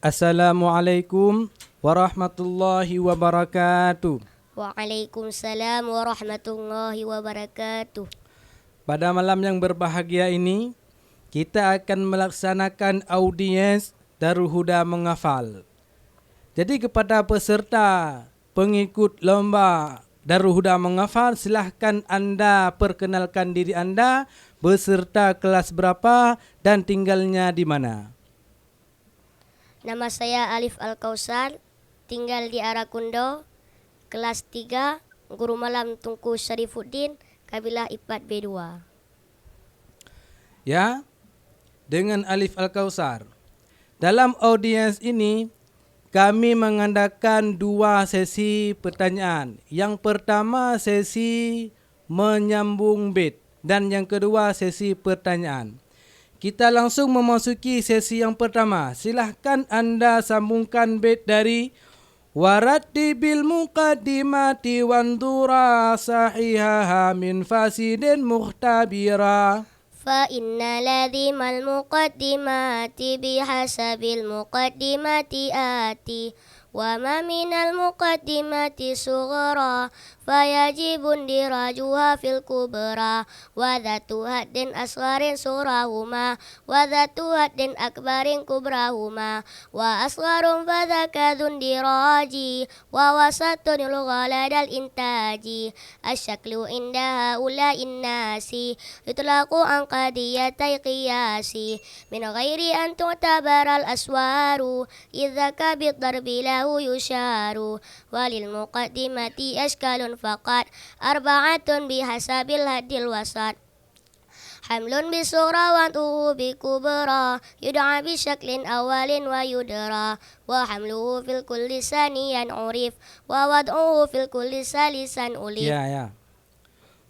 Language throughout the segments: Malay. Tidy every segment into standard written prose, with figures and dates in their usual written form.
Assalamualaikum warahmatullahi wabarakatuh. Waalaikumsalam warahmatullahi wabarakatuh. Pada malam yang berbahagia ini, kita akan melaksanakan audiens Darul Huda menghafal. Jadi kepada peserta pengikut lomba Darul Huda menghafal, silahkan Anda perkenalkan diri Anda, beserta kelas berapa dan tinggalnya di mana. Nama saya Alif Al-Kausar, tinggal di Arakundo, kelas 3, Guru Malam Tunku Syarifuddin, kabilah IPAT B2. Ya, dengan Alif Al-Kausar. Dalam audiens ini, kami mengadakan 2 sesi pertanyaan. Yang pertama sesi menyambung bait dan yang kedua sesi pertanyaan. Kita langsung memasuki sesi yang pertama. Silahkan Anda sambungkan bait dari warattibil muqaddimati wandura sahihaha min fasidin muhtabira. فإن لازم المقدمات بحسب المقدمات آتي وما من المقدمات صغرى فيجب اندراجها في الكبرى وذات هد أصغر صغراهما وذات هد أكبر كبراهما وأصغر فذاك ذو اندراج ووسط الغلد الإنتاج الشكل عند هؤلاء الناس يطلق عن قضيتي قياس من غير أن تعتبر الأسوار إذا بالضرب له يشار وللمقدمة أشكال فقط 4 بحسب الهد الوسط حمل بصغرى وضعه بكبرى يدعى بشكل أول ويدرى وحمله في الكل ثانيا عرف ووضعه في الكل ثالثا ألف. Ya.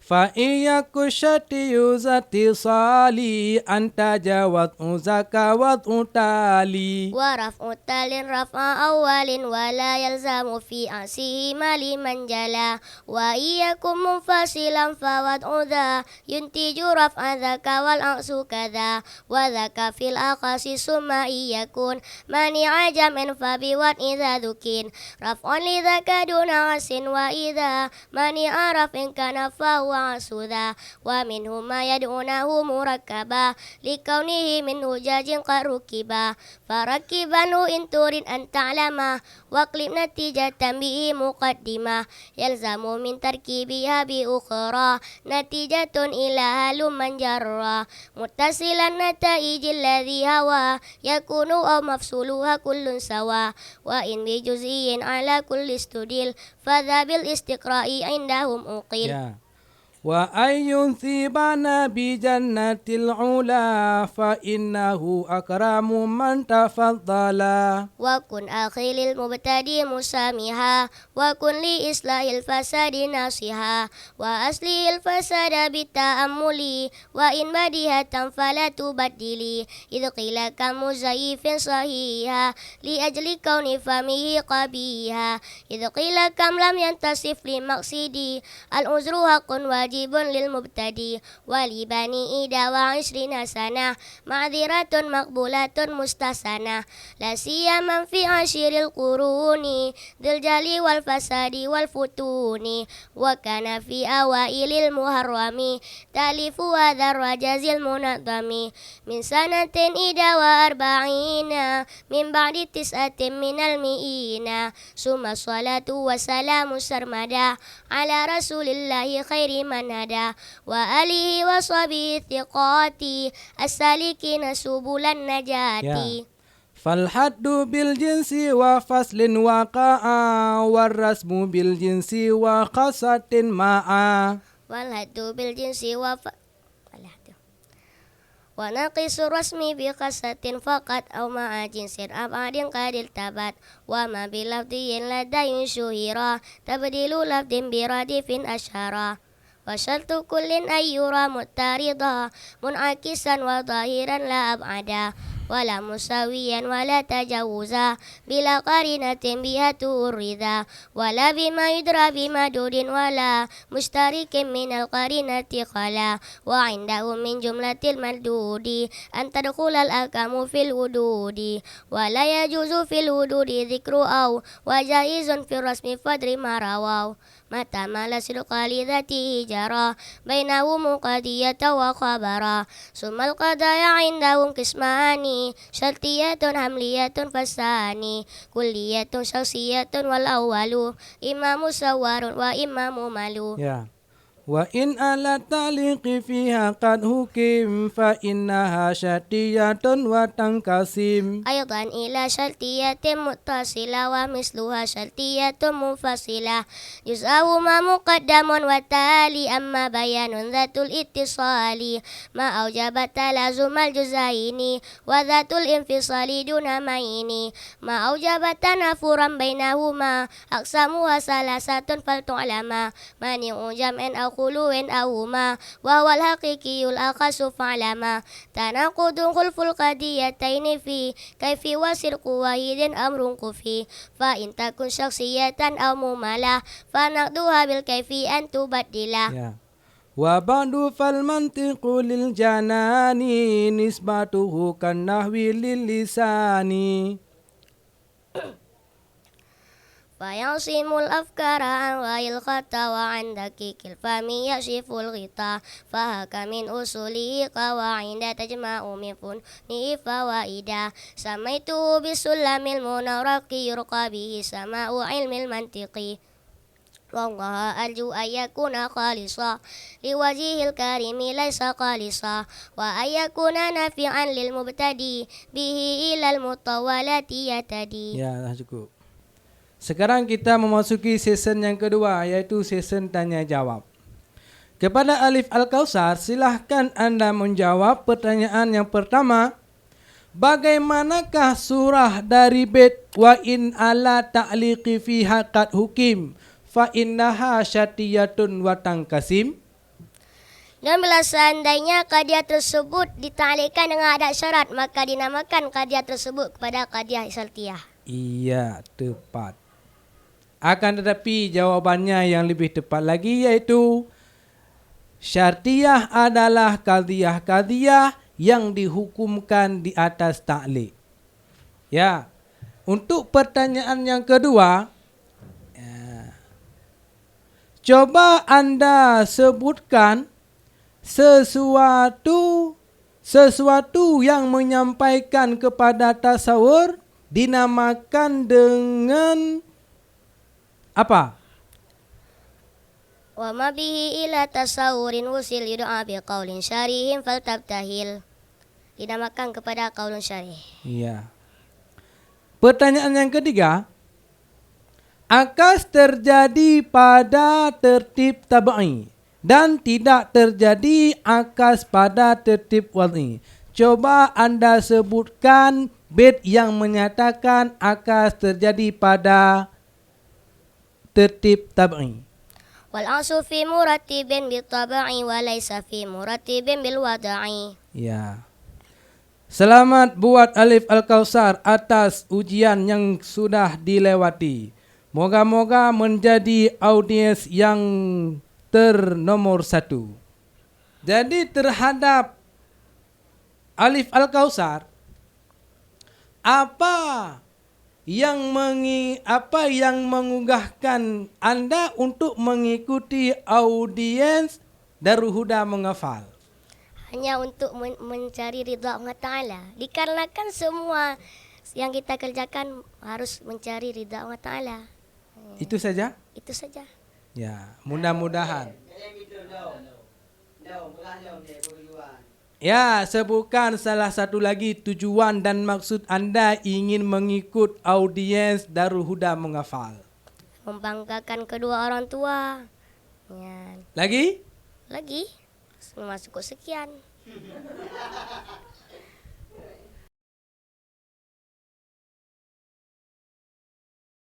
Fa'iyaku syatiyu zati sali anta jawat uzakawat utali. ورفع التال رفع أول ولا يلزم في عكسه لمن جلا وإياكم منفصلا فوضع ذا ينتج رفع ذاك والعكس كذا وذاك في الأقص ثم إياكون مانع جمع فبوضع إذا ذكين رفع لذاك دون عكس وإذا مانع رفع كان فهو عكس ذا ومنه ما يدعونه مركبا لكونه من هجاج قد ركبا فركبنه إن تريد أن تعلمه واقلب نتيجة به مقدمة يلزم من تركيبها بأخرى نتيجة إلى هلما جرا متصلا النتائج الذي هوى يكون أو مفصولها كل سوا وإن بجزئي على كل استدل فذا بالاستقراء عندهم أقيل. Ya. Wa ayyun thibana bi jannatil ula fa innahu akramu man tafaddala. وكن أخي للمبتدئ مسامحا وكن لإصلاح الفساد ناصحا وأصلح الفساد بالتأمل وإن بديهة فلا تبدلي إذ قيل كمزيف صحيحا لأجل كون فمه قبيحا إذ قيل كم لم ينتصف لمقصدي العذر حق واجب للمبتدئ ولبني 21 سنة معذرة مقبولة مستحسنة لا سيما في عشر القرون ذي الجهل والفساد والفتون وكان في أوائل المحرم تأليف هذا الرجز المنظم من سنة 41 من بعد 9 من المئين ثم الصلاة والسلام سرمدا على رسول الله خير من هدى وآله وصحبه الثقات السالكين سبل النجاة. Falhaddu bil jinsi wa faslin waqa'a warrasmu bil jinsi wa khasatin ma'a. والهد بالجنس ونقص الرسم بقصة فقط أو مع جنس أبعد قد التبت وما بلفظ لدى شهيرا تبديل لفظ برادف أشهرا وشرط كل أن يرى مضطردا منعكسا وظاهرا لا أبعدا ولا مساويا ولا تجاوزا بلا قرينة بها توردا ولا بما يدرى بمدود ولا مشترك من القرينة خلا وعنده من جملة المردود أن تدخل الأحكام في الوجود ولا يجوز في الوجود ذكر أو وجائز في الرسم فدر ما رواه متى ما لا صدق لذاته جرى بينهم قضية وخبرا ثم القضايا عندهم قسمان شرطية حملية فالثاني كلية شخصية والأول إما مسور وإما ممل. Ya. Wa in ala ta'liqi fiha qad hukim fa innaha syatiyatun wa tangkasim. أيضا إلى شرطية متصلة ومثلها شرطية منفصلة جزءهما مقدم والتالي أما بيان ذات الاتصال ما أوجب تلازم الجزئين وذات الانفصال دون مين ما أوجب تنافرا بينهما أقسامها ثلاثة فلتعلم مانع جمع أو خلو أو هما وهو الحقيقي الأخص فاعلم تناقض خلف القضيتين في كيف وسرق واحد أمر خفي فإن تكن شخصية أو مملة فنقدها بالكيف أن تبدله. Ya. Wa ba'du fal mantiqu lil janani nisbatuhu kan nahwi lil lisani. فيعصم الأفكار عن غاي الخطا وعن دقيق الفم يكشف الغطاء فهك من أصوله قواعد تجمع من فنه فوائدا سميته بالسلم المنورق يرقى به سماء علم المنطق والله أرجو أن يكون خالصا لوجهه الكريم ليس خالصا وأن يكون نافعا للمبتدي به إلى المطولات يتدي. Ya, dah cukup. Sekarang kita memasuki sesen yang kedua, yaitu sesen tanya jawab. Kepada Alif Al-Kausar, silahkan Anda menjawab pertanyaan yang pertama. Bagaimanakah surah dari bait wa in ala ta'liqi fiha qad hukim fa innaha syatiyatun wa tangkasim? Dan bila seandainya qadiyah tersebut ditaklikkan dengan adat syarat, maka dinamakan qadiyah tersebut kepada qadiyah syartiyah. Iya, tepat. Akan tetapi jawabannya yang lebih tepat lagi yaitu syartiyah adalah qadiyah-qadiyah yang dihukumkan di atas ta'liq. Ya. Untuk pertanyaan yang kedua, coba Anda sebutkan sesuatu yang menyampaikan kepada tasawur dinamakan dengan apa? Wa ma bihi ila tasawurin wusil yud'a bi qaulin syarihim faltabtahil. Dinamakan kepada qaulun syarih. Iya. Pertanyaan yang ketiga, akas terjadi pada tertib tabai dan tidak terjadi akas pada tertib wad'i. Coba Anda sebutkan bait yang menyatakan akas terjadi pada tertib tabai. Wal asu fi murattibin bil tabai wa laysa fi murattibin bil wada'i. Ya. Selamat buat Alif Al-Kausar atas ujian yang sudah dilewati. Moga-moga menjadi audiens yang ternomor 1. Jadi terhadap Alif Al-Kausar, apa yang mengugahkan Anda untuk mengikuti audiens Darul Huda menghafal? Hanya untuk mencari ridha Allah Ta'ala. Dikarenakan semua yang kita kerjakan harus mencari ridha Allah Ta'ala. Itu saja? Itu saja. Ya, mudah-mudahan. Ya, sebutkan salah satu lagi tujuan dan maksud Anda ingin mengikut audiens Darul Huda menghafal. Membanggakan kedua orang tua. Ya. Lagi? Lagi? Masuk sekian.